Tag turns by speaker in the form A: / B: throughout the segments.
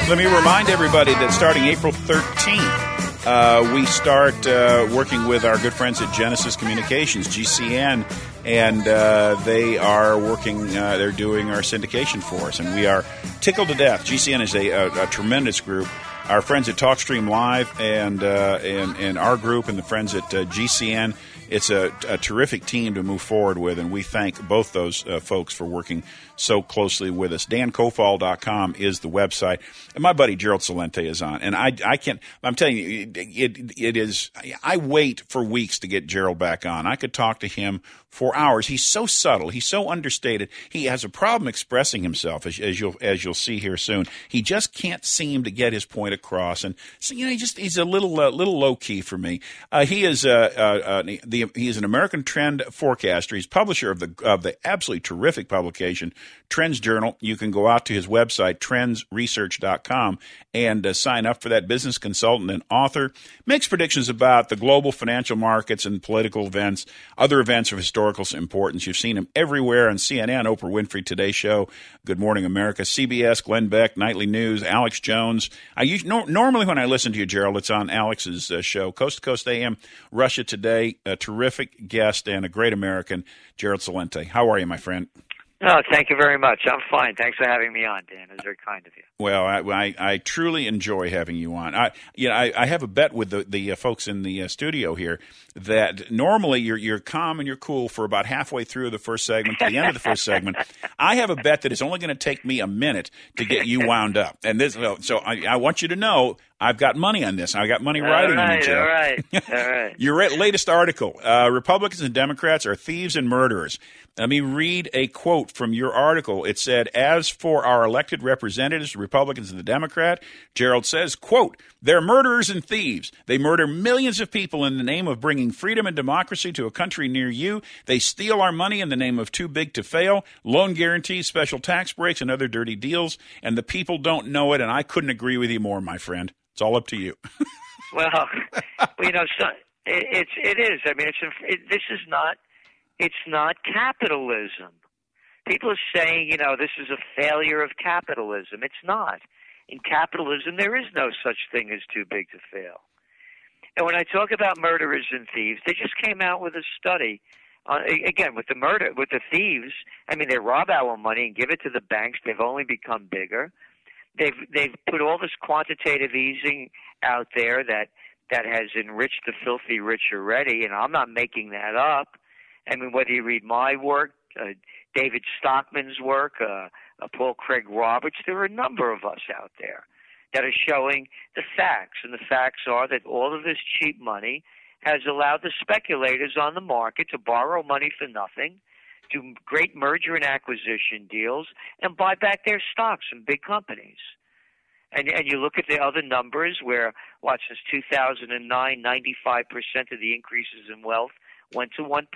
A: Let me remind everybody that starting April 13th, we start working with our good friends at Genesis Communications, GCN, and they are working, they're doing our syndication for us, and we are tickled to death. GCN is a tremendous group. Our friends at TalkStream Live and our group and the friends at GCN, it's a terrific team to move forward with, and we thank both those folks for working so closely with us. DanCofall.com is the website. And my buddy Gerald Celente is on. And I'm telling you, it is, I wait for weeks to get Gerald back on. I could talk to him for hours. He's so subtle. He's so understated. He has a problem expressing himself, as you'll see here soon. He just can't seem to get his point across. And so, he's a little low key for me. He is he's an American trend forecaster. He's publisher of the absolutely terrific publication TrendsJournal. You can go out to his website, TrendsResearch.com, and sign up for that. Business consultant and author. Makes predictions about the global financial markets and political events, other events of historical importance. You've seen him everywhere on CNN, Oprah Winfrey, Today Show, Good Morning America, CBS, Glenn Beck, Nightly News, Alex Jones. Normally when I listen to you, Gerald, it's on Alex's show, Coast to Coast AM, Russia Today. A terrific guest and a great American, Gerald Celente. How are you, my friend?
B: Oh, thank you very much. I'm fine. Thanks for having me on, Dan. It was very kind of you.
A: Well, I truly enjoy having you on. I have a bet with the folks in the studio here that normally you're calm and you're cool for about halfway through the first segment to the end of the first segment. I have a bet that it's only going to take me a minute to get you wound up. And so I want you to know I've got money on this. I got money riding on it.
B: All right.
A: Your latest article, Republicans and Democrats are thieves and murderers. Let me read a quote from your article. It said, as for our elected representatives, the Republicans and the Democrat, Gerald says, quote, they're murderers and thieves. They murder millions of people in the name of bringing freedom and democracy to a country near you. They steal our money in the name of too big to fail, loan guarantees, special tax breaks, and other dirty deals. And the people don't know it, and I couldn't agree with you more, my friend. It's all up to you.
B: Well, so it is. I mean, this is not. It's not capitalism. People are saying, this is a failure of capitalism. It's not. In capitalism, there is no such thing as too big to fail. And when I talk about murderers and thieves, they just came out with a study. Again, with the thieves, I mean, they rob our money and give it to the banks. They've only become bigger. They've put all this quantitative easing out there that has enriched the filthy rich already, and I'm not making that up. I mean, whether you read my work, David Stockman's work, Paul Craig Roberts, there are a number of us out there that are showing the facts. And the facts are that all of this cheap money has allowed the speculators on the market to borrow money for nothing, do great merger and acquisition deals, and buy back their stocks in big companies. And you look at the other numbers where, since 2009, 95% of the increases in wealth went to 1%.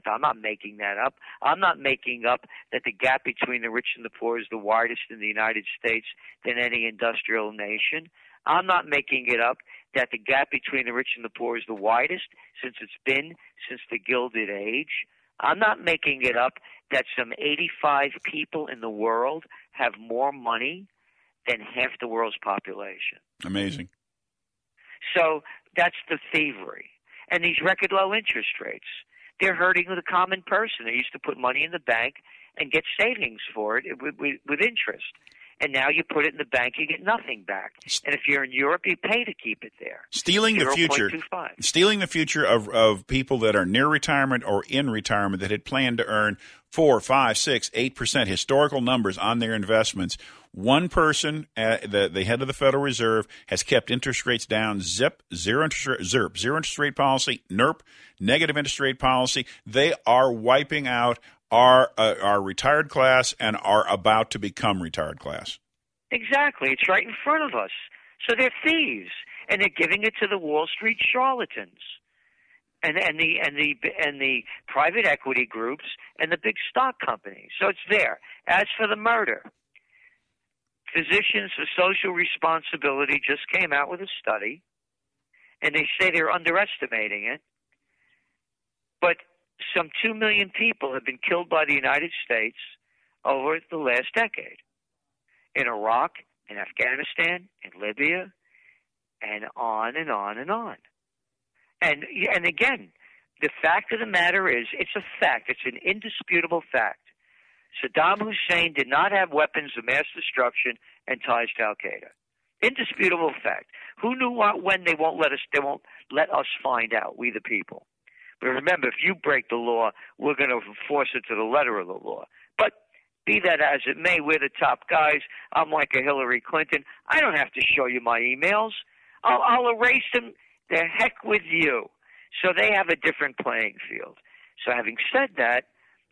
B: I'm not making that up. I'm not making up that the gap between the rich and the poor is the widest in the United States than any industrial nation. I'm not making it up that the gap between the rich and the poor is the widest since it's been since the Gilded Age. I'm not making it up that some 85 people in the world have more money than half the world's population.
A: Amazing.
B: So that's the thievery. And these record low interest rates, they're hurting the common person. They used to put money in the bank and get savings for it with interest. And now you put it in the bank, you get nothing back. And if you're in Europe, you pay to keep it there.
A: Stealing the future of people that are near retirement or in retirement that had planned to earn 4, 5, 6, 8% historical numbers on their investments. One person, the head of the Federal Reserve, has kept interest rates down. Zero interest rate policy, NERP, negative interest rate policy. They are wiping out our retired class and are about to become retired class.
B: Exactly. It's right in front of us. So they're thieves, and they're giving it to the Wall Street charlatans, and the private equity groups and the big stock companies. So it's there. As for the murder, Physicians for Social Responsibility just came out with a study, and they say they're underestimating it, but some 2 million people have been killed by the United States over the last decade. In Iraq, in Afghanistan, in Libya, and on and on and on. And again, the fact of the matter is, it's a fact. It's an indisputable fact. Saddam Hussein did not have weapons of mass destruction and ties to Al-Qaeda. Indisputable fact. Who knew what, when? They won't let us find out, we the people. But remember, if you break the law, we're going to enforce it to the letter of the law. But be that as it may, we're the top guys. I'm like a Hillary Clinton. I don't have to show you my emails. I'll erase them. The heck with you. So they have a different playing field. So having said that,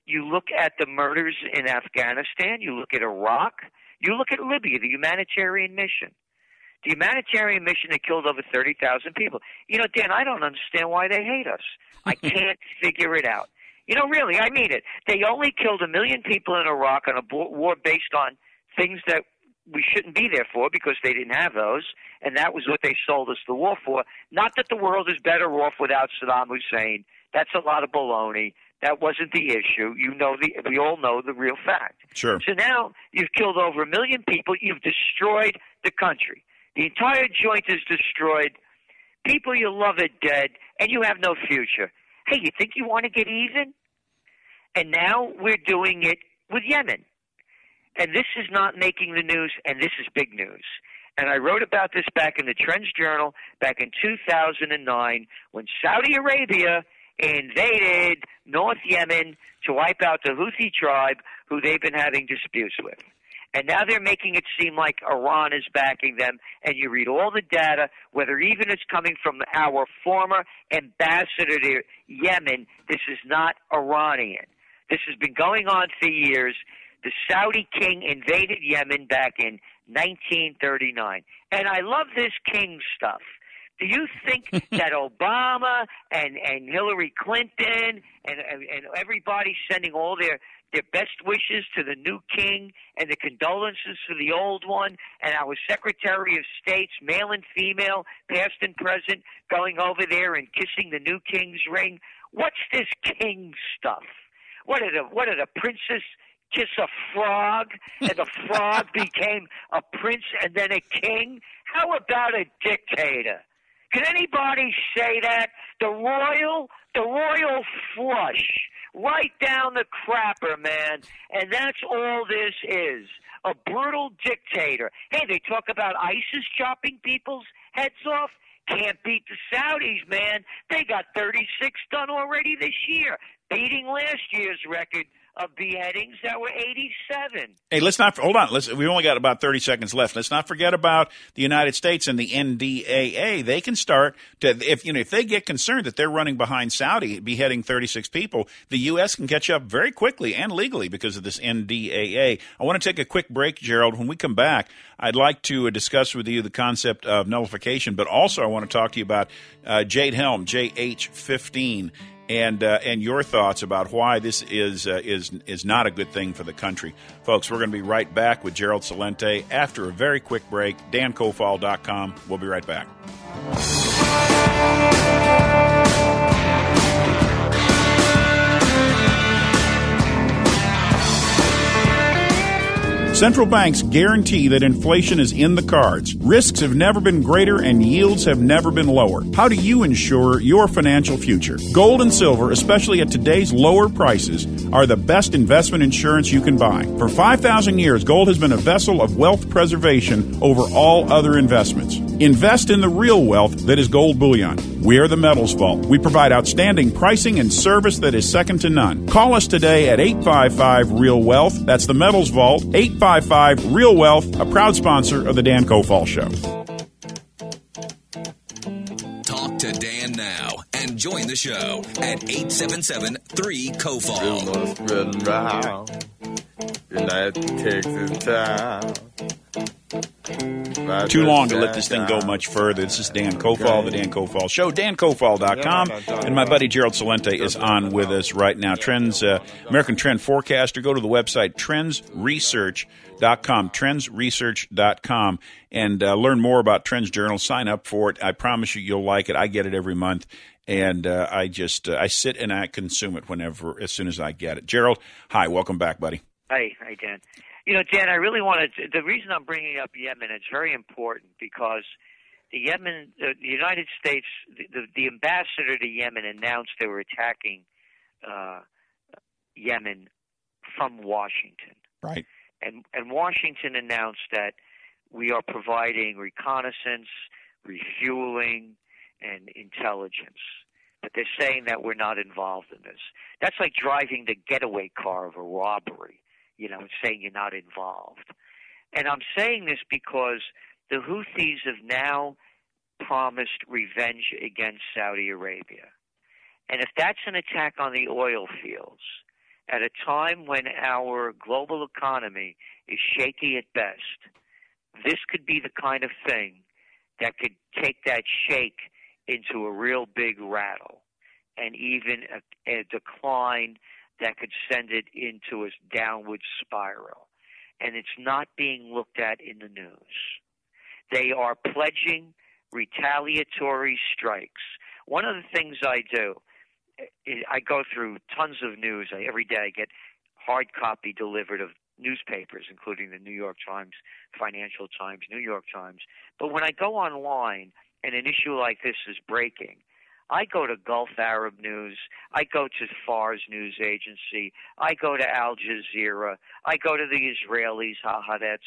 B: you look at the murders in Afghanistan, you look at Iraq, you look at Libya, the humanitarian mission. The humanitarian mission that killed over 30,000 people. You know, Dan, I don't understand why they hate us. I can't figure it out. You know, really, I mean it. They only killed 1 million people in Iraq on a war based on things that we shouldn't be there for because they didn't have those, and that was what they sold us the war for. Not that the world is better off without Saddam Hussein. That's a lot of baloney. That wasn't the issue. We all know the real fact.
A: Sure.
B: So now you've killed over 1 million people. You've destroyed the country. The entire joint is destroyed. People you love are dead, and you have no future. Hey, you think you want to get even? And now we're doing it with Yemen. And this is not making the news, and this is big news. And I wrote about this back in the TrendsJournal back in 2009 when Saudi Arabia invaded North Yemen to wipe out the Houthi tribe who they've been having disputes with. And now they're making it seem like Iran is backing them, and you read all the data, whether even it's coming from our former ambassador to Yemen, this is not Iranian. This has been going on for years. The Saudi king invaded Yemen back in 1939. And I love this king stuff. Do you think that Obama and Hillary Clinton and everybody sending all their best wishes to the new king and the condolences for the old one and our Secretary of States, male and female, past and present, going over there and kissing the new king's ring? What's this king stuff? What did a princess kiss a frog and the frog became a prince and then a king? How about a dictator? Can anybody say that? The royal flush, right down the crapper, man. And that's all this is, a brutal dictator. Hey, they talk about ISIS chopping people's heads off. Can't beat the Saudis, man. They got 36 done already this year, beating last year's record of beheadings that were 87.
A: Hey, hold on. We only got about 30 seconds left. Let's not forget about the United States and the NDAA. They can start to, if they get concerned that they're running behind Saudi, beheading 36 people, the U.S. can catch up very quickly and legally because of this NDAA. I want to take a quick break, Gerald. When we come back, I'd like to discuss with you the concept of nullification, but also I want to talk to you about Jade Helm, JH15. And your thoughts about why this is not a good thing for the country. Folks, we're going to be right back with Gerald Celente after a very quick break. DanCofall.com. We'll be right back. Central banks guarantee that inflation is in the cards. Risks have never been greater and yields have never been lower. How do you ensure your financial future? Gold and silver, especially at today's lower prices, are the best investment insurance you can buy. For 5,000 years, gold has been a vessel of wealth preservation over all other investments. Invest in the real wealth that is gold bullion. We are the Metals Vault. We provide outstanding pricing and service that is second to none. Call us today at 855-REAL-WEALTH. That's the Metals Vault, 855-REAL-WEALTH, a proud sponsor of the Dan Cofall Show.
C: Talk to Dan now and join the show at 877-3-COFALL.
D: United Texas town.
A: Too long to let this thing go much further. This is Dan Cofall, the Dan Cofall Show, DanCofall.com, and my buddy Gerald Celente is on with us right now. American Trend Forecaster. Go to the website TrendsResearch.com, TrendsResearch.com, and learn more about TrendsJournal. Sign up for it. I promise you'll like it. I get it every month, and I sit and I consume it as soon as I get it. Gerald, hi, welcome back, buddy.
B: Hi, Dan. Dan, I really wanted to, the reason I'm bringing up Yemen, it's very important because the United States, the ambassador to Yemen announced they were attacking Yemen from Washington.
A: Right.
B: And Washington announced that we are providing reconnaissance, refueling, and intelligence. But they're saying that we're not involved in this. That's like driving the getaway car of a robbery, and saying you're not involved. And I'm saying this because the Houthis have now promised revenge against Saudi Arabia. And if that's an attack on the oil fields, at a time when our global economy is shaky at best, this could be the kind of thing that could take that shake into a real big rattle and even a decline that could send it into a downward spiral. And it's not being looked at in the news. They are pledging retaliatory strikes. One of the things I do, I go through tons of news. Every day I get hard copy delivered of newspapers, including the New York Times, Financial Times, New York Times. But when I go online and an issue like this is breaking, I go to Gulf Arab News, I go to Fars News Agency, I go to Al Jazeera, I go to the Israelis, Haaretz,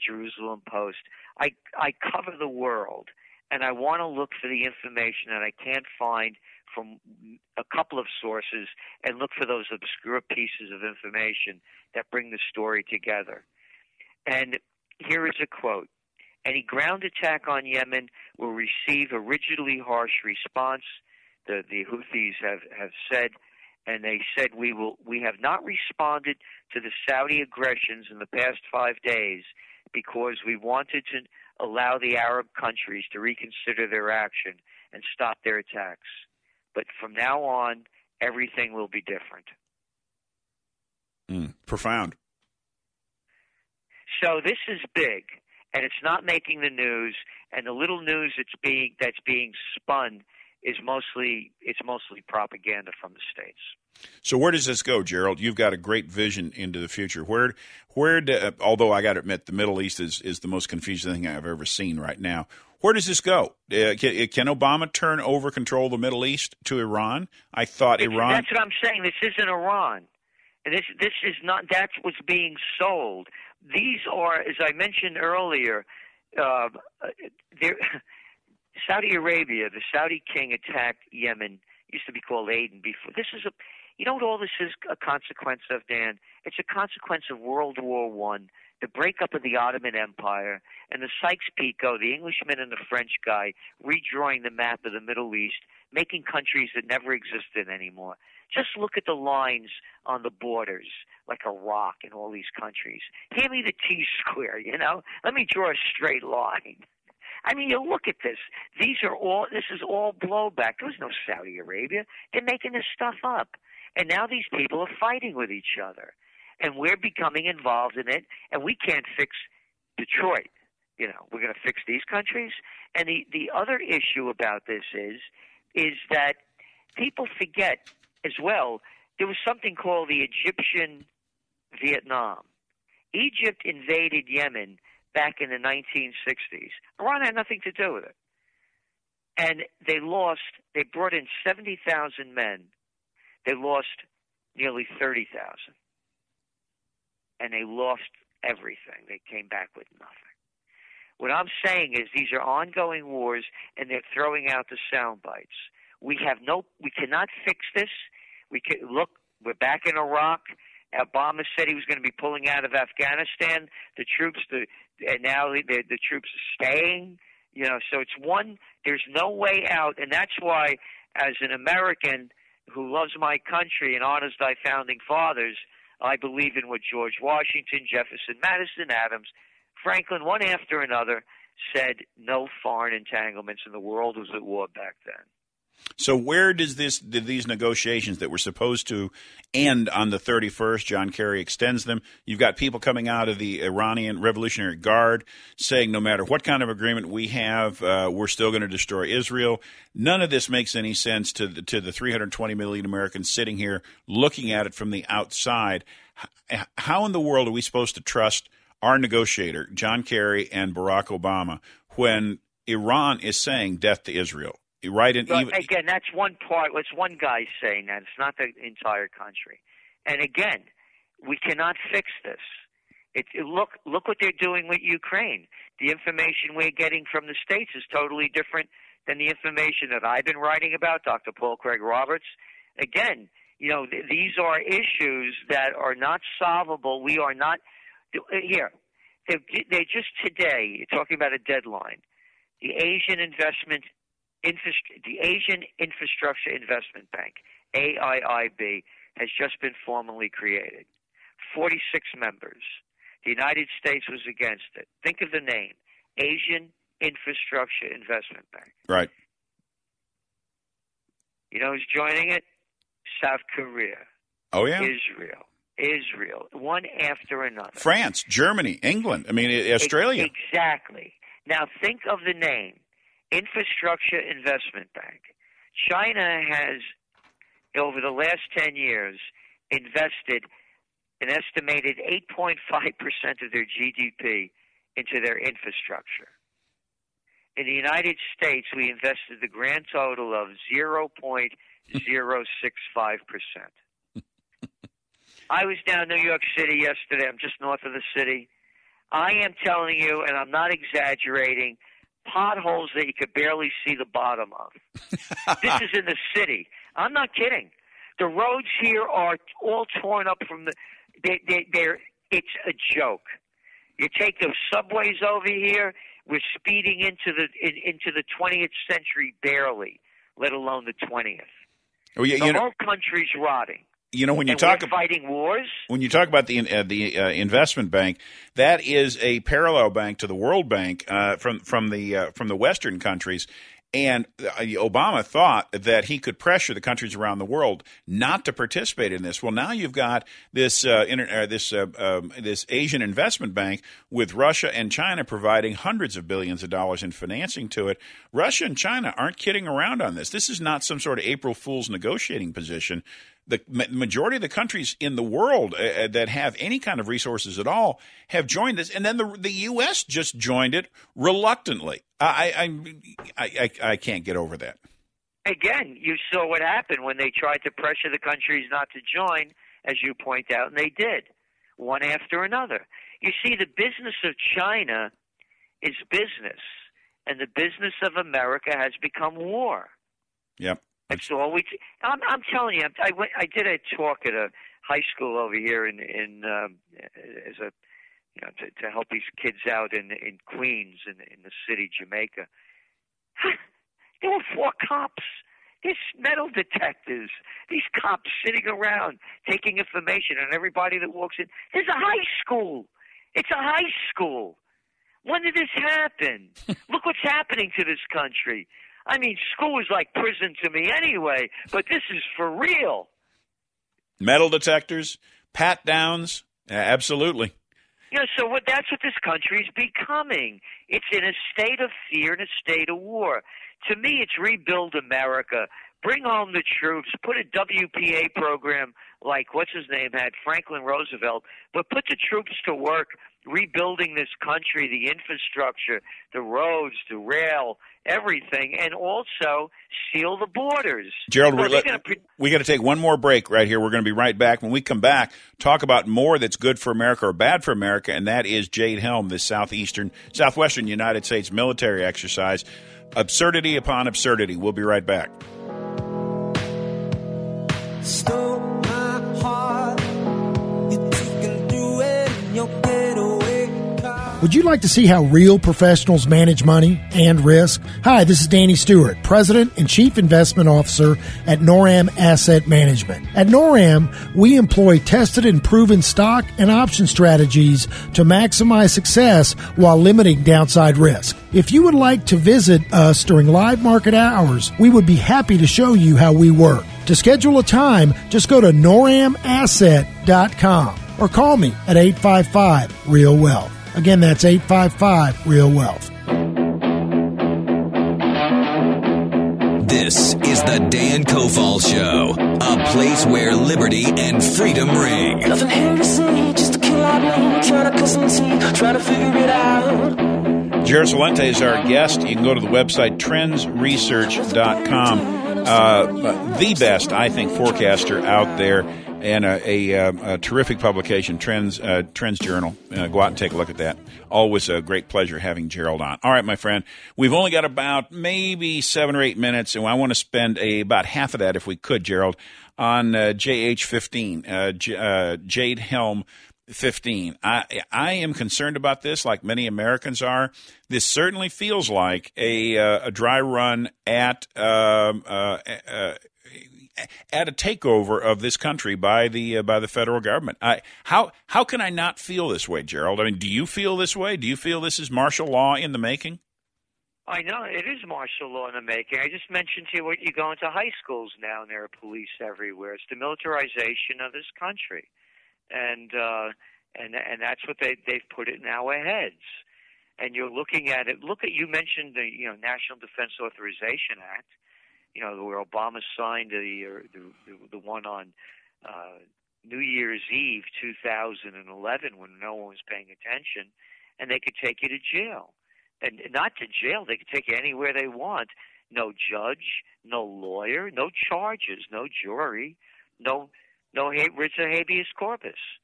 B: Jerusalem Post. I cover the world, and I want to look for the information that I can't find from a couple of sources and look for those obscure pieces of information that bring the story together. And here is a quote. Any ground attack on Yemen will receive a rigidly harsh response, the Houthis have said, and they said we have not responded to the Saudi aggressions in the past 5 days because we wanted to allow the Arab countries to reconsider their action and stop their attacks. But from now on, everything will be different.
A: Profound.
B: So this is big, and it's not making the news. And the little news that's being spun is mostly propaganda from the States.
A: So where does this go, Gerald? You've got a great vision into the future. Although I got to admit, the Middle East is the most confusing thing I've ever seen right now. Where does this go? Can Obama turn over control of the Middle East to Iran? I thought Iran.
B: That's what I'm saying. This isn't Iran. This is not. That's what's being sold. These are, as I mentioned earlier, Saudi Arabia. The Saudi king attacked Yemen. Used to be called Aden before. This is you know what all this is a consequence of, Dan? It's a consequence of World War I, the breakup of the Ottoman Empire, and the Sykes-Picot, the Englishman and the French guy, redrawing the map of the Middle East, making countries that never existed anymore. Just look at the lines on the borders, like Iraq and all these countries. Hand me the T-square, Let me draw a straight line. I mean, you look at this. This is all blowback. There was no Saudi Arabia. They're making this stuff up. And now these people are fighting with each other. And we're becoming involved in it, and we can't fix Detroit. We're going to fix these countries. And the other issue about this is that people forget as well, there was something called the Egyptian Vietnam. Egypt invaded Yemen back in the 1960s. Iran had nothing to do with it. And they brought in 70,000 men. They lost nearly 30,000. And they lost everything. They came back with nothing. What I'm saying is these are ongoing wars, and they're throwing out the sound bites. We cannot fix this. We're back in Iraq. Obama said he was going to be pulling out of Afghanistan. And now the troops are staying. So there's no way out. And that's why, as an American who loves my country and honors thy founding fathers, I believe in what George Washington, Jefferson, Madison, Adams, Franklin, one after another, said no foreign entanglements, and the world was at war back then.
A: So where did these negotiations that were supposed to end on the 31st, John Kerry extends them. You've got people coming out of the Iranian Revolutionary Guard saying no matter what kind of agreement we have, we're still going to destroy Israel. None of this makes any sense to the 320 million Americans sitting here looking at it from the outside. how in the world are we supposed to trust our negotiator, John Kerry and Barack Obama, when Iran is saying death to Israel? Right? And
B: again, that's one part. It's one guy saying that. It's not the entire country. And again, we cannot fix this. Look what they're doing with Ukraine. The information we're getting from the States is totally different than the information that I've been writing about, Dr. Paul Craig Roberts. Again, these are issues that are not solvable. We are not here. They just today, you're talking about a deadline. The Asian Infrastructure Investment Bank, AIIB, has just been formally created. 46 members. The United States was against it. Think of the name, Asian Infrastructure Investment Bank.
A: Right.
B: You know who's joining it? South Korea.
A: Oh, yeah?
B: Israel, one after another.
A: France, Germany, England, Australia.
B: Exactly. Now think of the name, Infrastructure Investment Bank. China has, over the last 10 years, invested an estimated 8.5% of their GDP into their infrastructure. In the United States, we invested the grand total of 0.065%. I was down in New York City yesterday. I'm just north of the city. I am telling you, and I'm not exaggerating, potholes that you could barely see the bottom of. This is in the city. I'm not kidding. The roads here are all torn up from it's a joke. You take those subways over here, we're speeding into the 20th century barely, let alone the 20th.
A: Oh, yeah,
B: the whole country's rotting.
A: When you
B: talk about fighting wars,
A: when you talk about the investment bank, that is a parallel bank to the World Bank from the Western countries. And Obama thought that he could pressure the countries around the world not to participate in this. Well, now you've got this Asian investment bank with Russia and China providing hundreds of billions of dollars in financing to it. Russia and China aren't kidding around on this. This is not some sort of April Fool's negotiating position. The majority of the countries in the world that have any kind of resources at all have joined this, and then the U.S. just joined it reluctantly. I can't get over that.
B: Again, you saw what happened when they tried to pressure the countries not to join, as you point out, and they did, one after another. You see, the business of China is business, and the business of America has become war.
A: Yep.
B: That's all I'm telling you. I did a talk at a high school over here in as a to help these kids out in Queens in the city, Jamaica. There were 4 cops. There's metal detectors. These cops sitting around taking information on everybody that walks in. There's a high school. It's a high school. When did this happen? Look what's happening to this country. I mean, school is like prison to me anyway, but this is for real.
A: Metal detectors, pat-downs, absolutely.
B: So that's what this country is becoming. It's in a state of fear and a state of war. To me, it's rebuild America. Bring home the troops. Put a WPA program like, what's his name had, Franklin Roosevelt, but put the troops to work rebuilding this country, the infrastructure, the roads, the rail, everything, and also seal the borders.
A: Gerald, we got to take one more break right here. We're going to be right back. When we come back, talk about more that's good for America or bad for America, and that is Jade Helm, this southwestern United States military exercise. Absurdity upon absurdity. We'll be right back.
E: Stole my heart. You can do it in your getaway car. Would you like to see how real professionals manage money and risk? Hi, this is Danny Stewart, President and Chief Investment Officer at NORAM Asset Management. At NORAM, we employ tested and proven stock and option strategies to maximize success while limiting downside risk. If you would like to visit us during live market hours, we would be happy to show you how we work. To schedule a time, just go to noramasset.com or call me at 855-REAL-WEALTH. Again, that's 855-REAL-WEALTH.
C: This is the Dan Cofall Show, a place where liberty and freedom ring.
F: Nothing here to see, just a kill out lane, trying to cut some teeth, trying to figure it out.
A: Gerald Celente is our guest. You can go to the website TrendsResearch.com. The best, I think, forecaster out there, and a terrific publication, TrendsJournal. Go out and take a look at that. Always a great pleasure having Gerald on. All right, my friend, we've only got about maybe 7 or 8 minutes, and I want to spend about half of that, if we could, Gerald, on JH15, Jade Helm 15. I am concerned about this, like many Americans are. This certainly feels like a dry run at a takeover of this country by the federal government. How can I not feel this way, Gerald? I mean, do you feel this way? Do you feel this is martial law in the making?
B: I know it is martial law in the making. I just mentioned to you what you go into high schools now, and there are police everywhere. It's the militarization of this country. And that's what they've put it in our heads. And you're looking at it. You mentioned the National Defense Authorization Act. Where Obama signed the one on New Year's Eve 2011 when no one was paying attention, and they could take you to jail. And not to jail, they could take you anywhere they want. No judge, no lawyer, no charges, no jury, no writs of habeas corpus.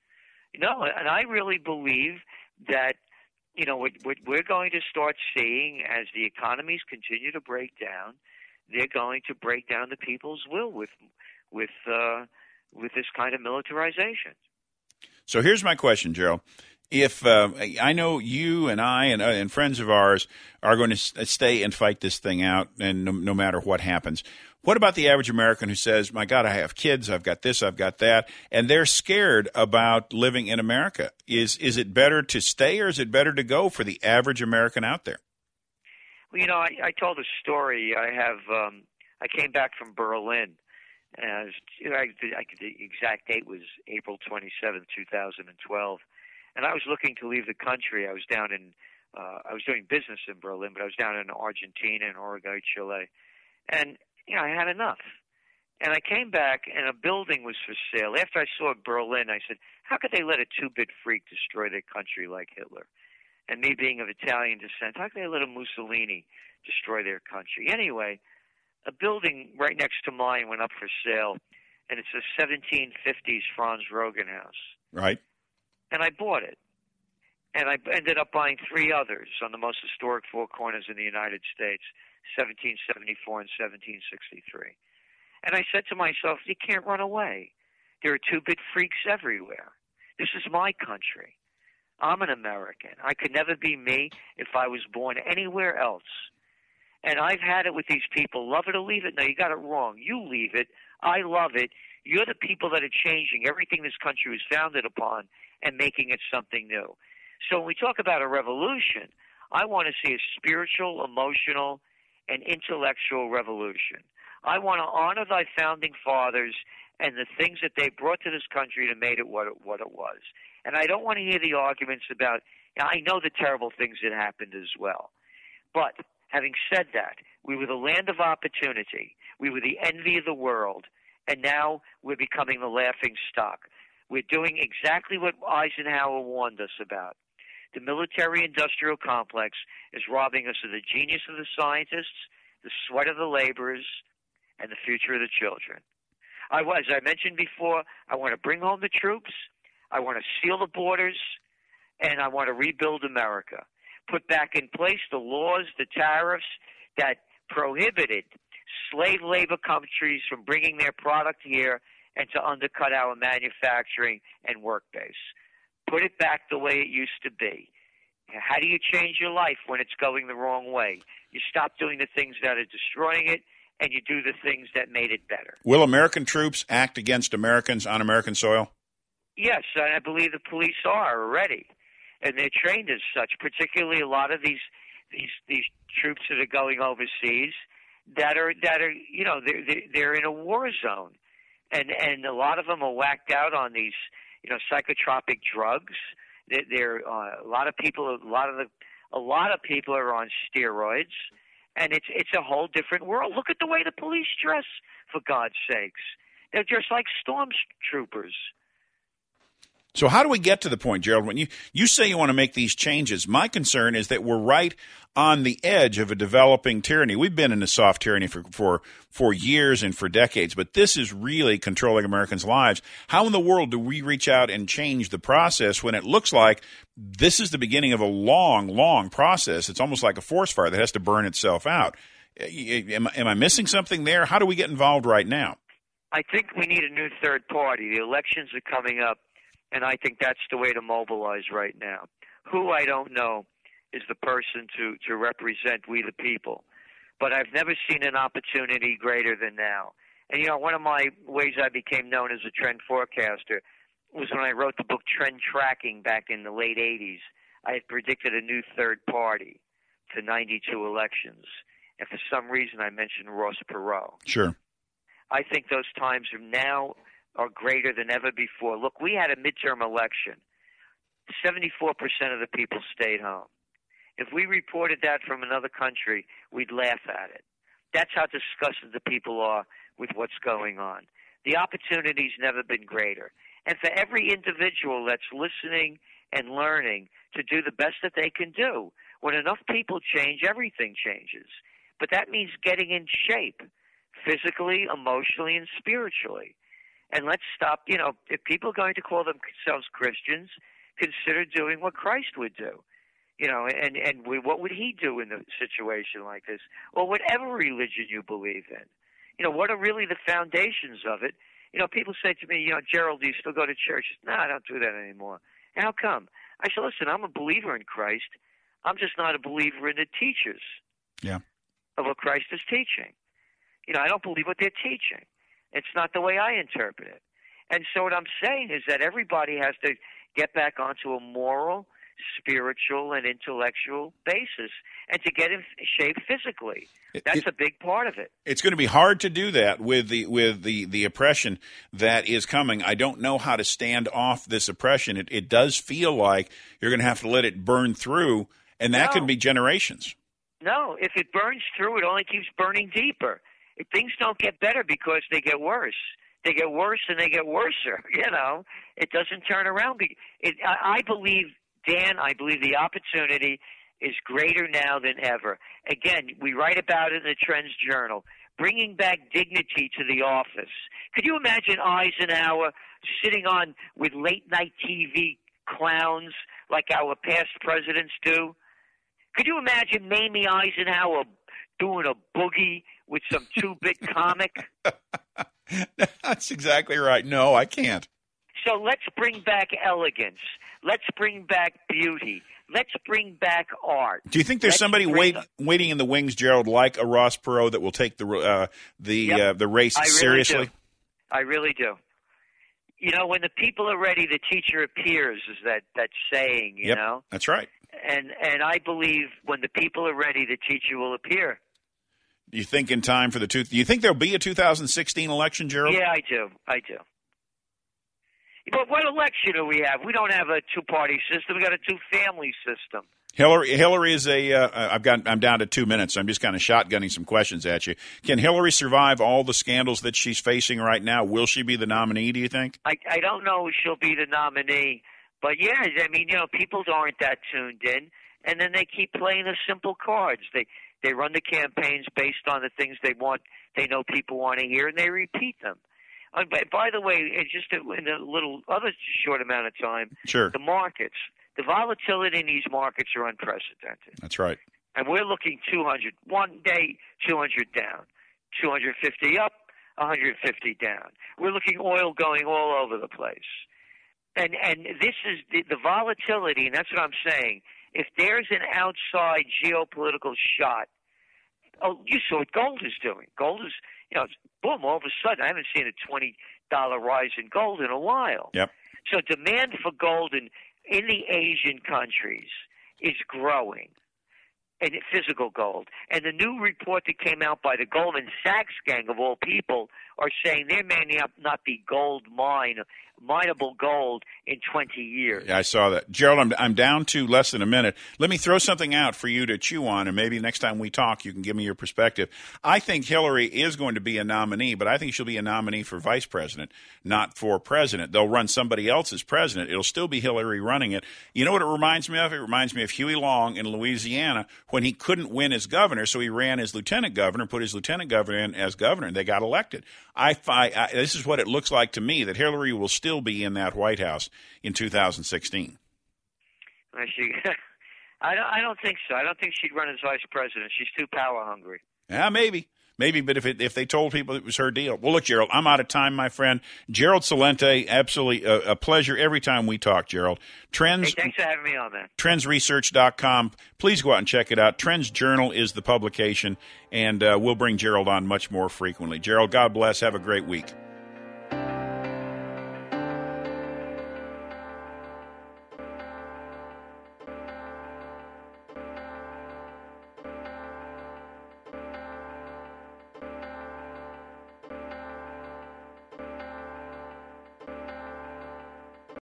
B: And I really believe that, what we're going to start seeing as the economies continue to break down, they're going to break down the people's will with this kind of militarization.
A: So here's my question, Gerald. If I know you and I and friends of ours are going to stay and fight this thing out, and no matter what happens, what about the average American who says, my God, I have kids, I've got this, I've got that, and they're scared about living in America? Is it better to stay, or is it better to go for the average American out there?
B: Well, I told a story. I came back from Berlin. The exact date was April 27th, 2012. And I was looking to leave the country. I was doing business in Berlin, but I was down in Argentina and Uruguay, Chile. And, I had enough. And I came back, and a building was for sale. After I saw Berlin, I said, how could they let a two-bit freak destroy their country like Hitler? And me being of Italian descent, how could they let a Mussolini destroy their country? Anyway, a building right next to mine went up for sale, and it's a 1750s Franz Roggen house.
A: Right. And
B: I bought it. And I ended up buying 3 others on the most historic 4 corners in the United States, 1774 and 1763. And I said to myself, you can't run away. There are two-bit freaks everywhere. This is my country. I'm an American. I could never be me if I was born anywhere else. And I've had it with these people. Love it or leave it. No, you got it wrong. You leave it. I love it. You're the people that are changing everything this country was founded upon and making it something new. So when we talk about a revolution, I want to see a spiritual, emotional, and intellectual revolution. I want to honor thy founding fathers and the things that they brought to this country to make it what it was. And I don't want to hear the arguments about, I know the terrible things that happened as well. But having said that, we were the land of opportunity. We were the envy of the world. And now we're becoming the laughing stock. We're doing exactly what Eisenhower warned us about. The military-industrial complex is robbing us of the genius of the scientists, the sweat of the laborers, and the future of the children. As I mentioned before, I want to bring home the troops, I want to seal the borders, and I want to rebuild America. Put back in place the laws, the tariffs that prohibited slave labor countries from bringing their product here and to undercut our manufacturing and work base. Put it back the way it used to be. How do you change your life when it's going the wrong way? You stop doing the things that are destroying it, and you do the things that made it better. Will American troops act against Americans on American soil? Yes, and I believe the police are already, and they're trained as such. Particularly a lot of these troops that are going overseas that are they're in a war zone, and a lot of them are whacked out on these psychotropic drugs. A lot of people are on steroids, And it's a whole different world. Look at the way the police dress, for God's sakes. They're just like stormtroopers.
A: So how do we get to the point, Gerald, when you say you want to make these changes? My concern is that we're right on the edge of a developing tyranny. We've been in a soft tyranny for years and for decades, but this is really controlling Americans' lives. How in the world do we reach out and change the process when it looks like this is the beginning of a long, long process? It's almost like a forest fire that has to burn itself out. Am I missing something there? How do we get involved right now?
B: I think we need a new third party. The elections are coming up, and I think that's the way to mobilize right now. Who, I don't know, is the person to represent we the people. But I've never seen an opportunity greater than now. And, one of my ways I became known as a trend forecaster was when I wrote the book Trend Tracking back in the late 80s. I had predicted a new third party to 92 elections. And for some reason, I mentioned Ross Perot.
A: Sure.
B: I think those times now are greater than ever before. Look, we had a midterm election. 74% of the people stayed home. If we reported that from another country, we'd laugh at it. That's how disgusted the people are with what's going on. The opportunity's never been greater. And for every individual that's listening and learning to do the best that they can do, when enough people change, everything changes. But that means getting in shape, physically, emotionally, and spiritually. And let's stop, if people are going to call themselves Christians, consider doing what Christ would do. What would he do in a situation like this? Or whatever religion you believe in. What are really the foundations of it? People say to me, Gerald, do you still go to church? No, I don't do that anymore. How come? I said, listen, I'm a believer in Christ. I'm just not a believer in the teachers of what Christ is teaching. I don't believe what they're teaching. It's not the way I interpret it. And so what I'm saying is that everybody has to get back onto a moral, spiritual, and intellectual basis and to get in shape physically. That's a big part of it.
A: It's going to be hard to do that with the oppression that is coming. I don't know how to stand off this oppression. It does feel like you're going to have to let it burn through, and that could be generations. No,
B: if it burns through, it only keeps burning deeper. Things don't get better because they get worse. They get worse and they get worser. It doesn't turn around. I believe, Dan, the opportunity is greater now than ever. Again, we write about it in the TrendsJournal, bringing back dignity to the office. Could you imagine Eisenhower sitting on with late-night TV clowns like our past presidents do? Could you imagine Mamie Eisenhower doing a boogie with some 2-bit comic?
A: That's exactly right. No, I can't.
B: So let's bring back elegance. Let's bring back beauty. Let's bring back art.
A: Do you think there's somebody waiting in the wings, Gerald, like a Ross Perot that will take the race seriously?
B: I really do. When the people are ready, the teacher appears, is that saying, you know?
A: That's right.
B: And I believe when the people are ready, the teacher will appear.
A: Do you think in time for do you think there'll be a 2016 election, Gerald?
B: Yeah, I do. But what election do we have? We don't have a two-party system. We got a two-family system.
A: Hillary is I'm down to 2 minutes, so I'm just kind of shotgunning some questions at you. Can Hillary survive all the scandals that she's facing right now? Will she be the nominee, do you think?
B: I don't know if she'll be the nominee, but yeah, people aren't that tuned in, and then they keep playing the simple cards. They run the campaigns based on the things they know people want to hear, and they repeat them. By the way, just in a little other short amount of time, the markets, the volatility in these markets are unprecedented.
A: That's right.
B: And we're looking 200, one day 200 down, 250 up, 150 down. We're looking oil going all over the place. And this is the volatility, and that's what I'm saying. If there's an outside geopolitical shot, you saw what gold is doing. Gold is, boom, all of a sudden, I haven't seen a $20 rise in gold in a while.
A: Yep.
B: So demand for gold in the Asian countries is growing, and physical gold. And the new report that came out by the Goldman Sachs gang, of all people, are saying there may not be gold mine mineable gold in 20 years.
A: Yeah, I saw that. Gerald, I'm down to less than a minute. Let me throw something out for you to chew on, and maybe next time we talk, you can give me your perspective. I think Hillary is going to be a nominee, but I think she'll be a nominee for vice president, not for president. They'll run somebody else as president. It'll still be Hillary running it. You know what it reminds me of? It reminds me of Huey Long in Louisiana when he couldn't win as governor, so he ran as lieutenant governor, put his lieutenant governor in as governor, and they got elected. This is what it looks like to me, that Hillary will still be in that White House in 2016.
B: I don't think so. I don't think she'd run as vice president. She's too power hungry.
A: Yeah, maybe, but if they told people it was her deal. Well, look, Gerald, I'm out of time, my friend. Gerald Celente, absolutely a pleasure every time we talk, Gerald.
B: Hey, thanks for having me on, man.
A: TrendsResearch.com. Please go out and check it out. TrendsJournal is the publication, and we'll bring Gerald on much more frequently. Gerald, God bless. Have a great week.